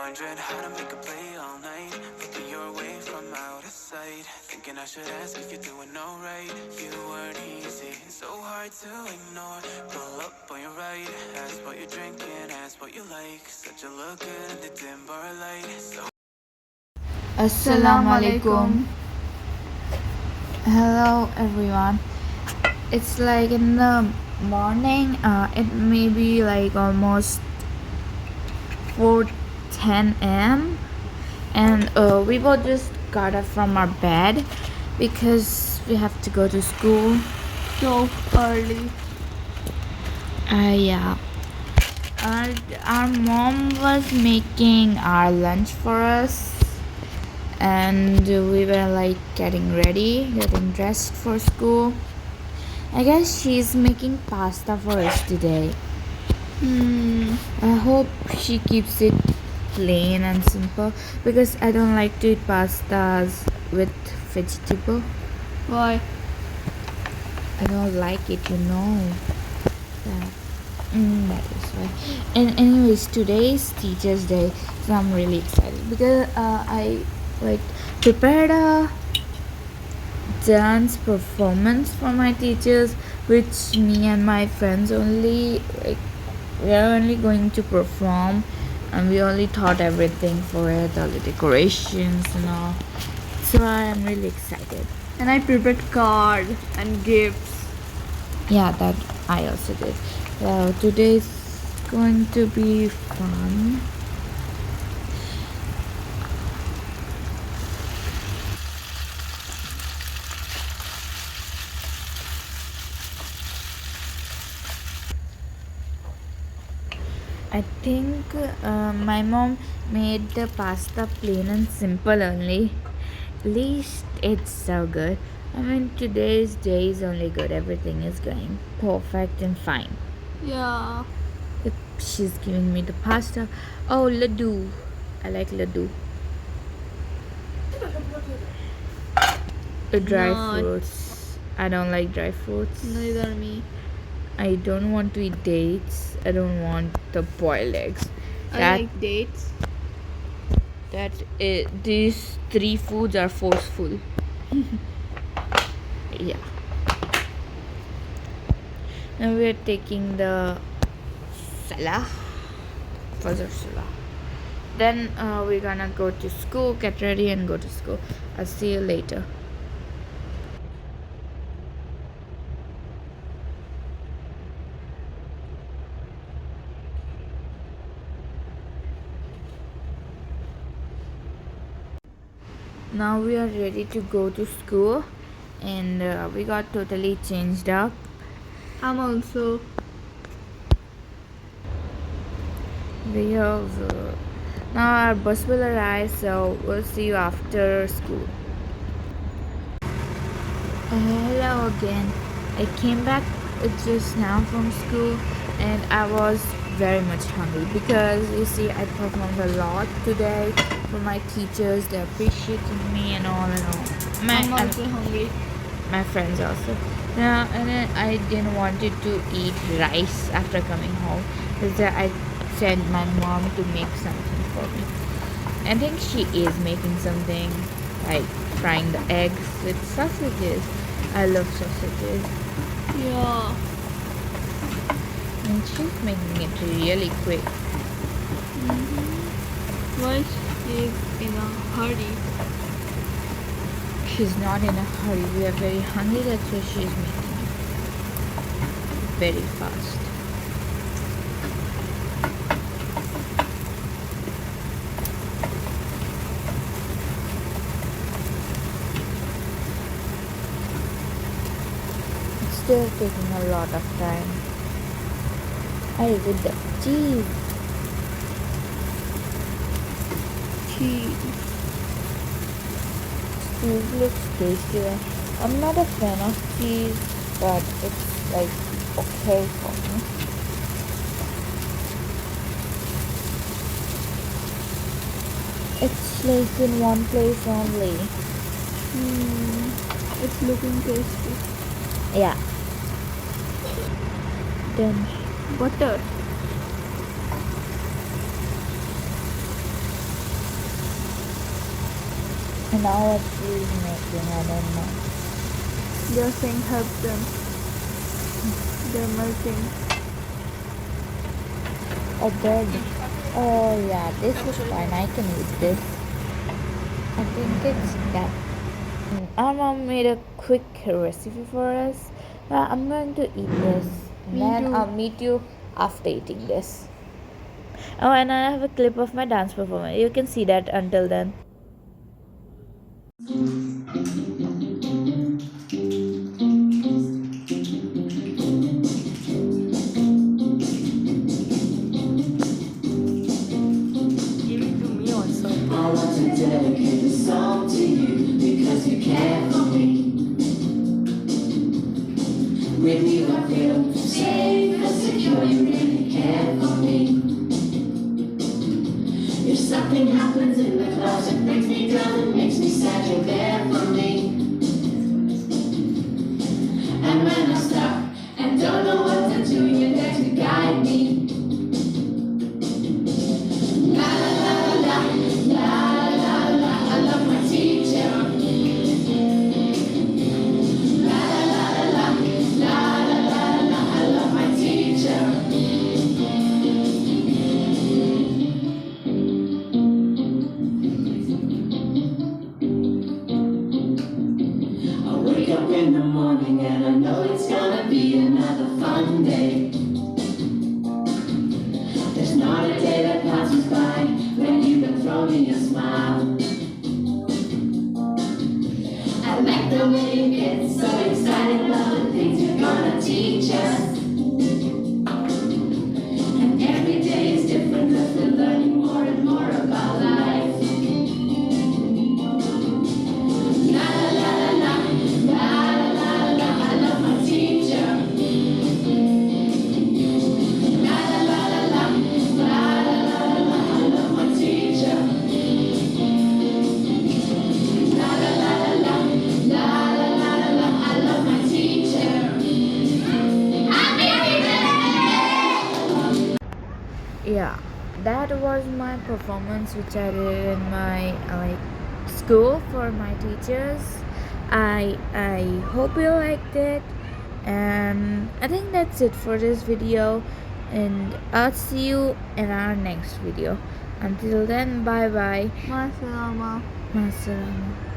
wondering how to make a play all night. Looking your way from out of sight. Thinking I should ask if you're doing alright. You weren't easy, so hard to ignore. Pull up on your right, ask what you're drinking, ask what you like. Such a look good in the dim bar light. So Assalamu alaikum. Hello everyone. It's like in the morning. It may be like almost 4:10 a.m. and we both just got up from our bed because we have to go to school So early. Yeah. Our mom was making our lunch for us, and we were like getting ready, getting dressed for school. I guess she's making pasta for us today. I hope she keeps it plain and simple because I don't like to eat pastas with vegetable. Why? I don't like it, you know. That is why. And anyways, today is Teachers' Day, so I'm really excited because I like prepared a dance performance for my teachers, which me and my friends only we are only going to perform, and we only thought everything for it, all the decorations and all. So I am really excited. And I prepared card and gifts. Yeah, that I also did. So today's going to be fun. I think my mom made the pasta plain and simple only. At least it's so good. I mean, today's day is only good. Everything is going perfect and fine. Yeah. She's giving me the pasta. Oh, laddu. I like laddu. Dry Not. fruits. I don't like dry fruits. Neither me. I don't want to eat dates. I don't want the boiled eggs. I like dates. These three foods are forceful. Yeah. Now we are taking the Salah. Fajr Salah. Then we're gonna go to school, get ready and go to school. I'll see you later. Now we are ready to go to school, and we got totally changed up. I'm also. We have now our bus will arrive, so we'll see you after school. Hello again. I came back just now from school, and I was very much hungry because you see I performed a lot today for my teachers. They appreciated me and all and all. I'm also hungry. My friends also. Yeah, and then I didn't wanted to eat rice after coming home because I sent my mom to make something for me. I think she is making something like frying the eggs with sausages. I love sausages. Yeah. And she's making it really quick. Why she's in a hurry? She's not in a hurry. We are very hungry. That's why she's making it very fast. It's still taking a lot of time. Hey, with the cheese. Cheese. Cheese looks tasty. I'm not a fan of cheese, but it's like okay for me. It's like in one place only. It's looking tasty. Yeah. Then Butter. And now what she's making, I don't know. They're saying help them. They're melting. A bread. Oh yeah, this is fine. I can eat this. I think it's that. Our mom made a quick recipe for us. I'm going to eat this. Me Then too. I'll meet you after eating this. Oh, and I have a clip of my dance performance. You can see that until then. Give it to me also. I want to dedicate this song to you because you care for me. With you I feel safe and secure, you really care for me. If something happens in the class, it brings me down, it makes me sad, you're there for me. And when I'm stuck and don't know what to do, you're there to guide me. La la la la la la la, I love my teacher. La la la la la la la, I love my teacher. I wake up in the morning and I know it's gonna be another fun day. There's not a day that passes by when you can throw me a smile. I like the way you get so excited about the things you're gonna teach us. And every day is different cause we're learning more and more about life. La la la la la la la la, I love my teacher. La la la la la la la la la, I love my teacher. La la la la la la la la la, I love my teacher. Yeah, that was my performance which I did in my school for my teachers. I hope you liked it, and I think that's it for this video, and I'll see you in our next video. Until then, bye bye. Masalama. Masalama.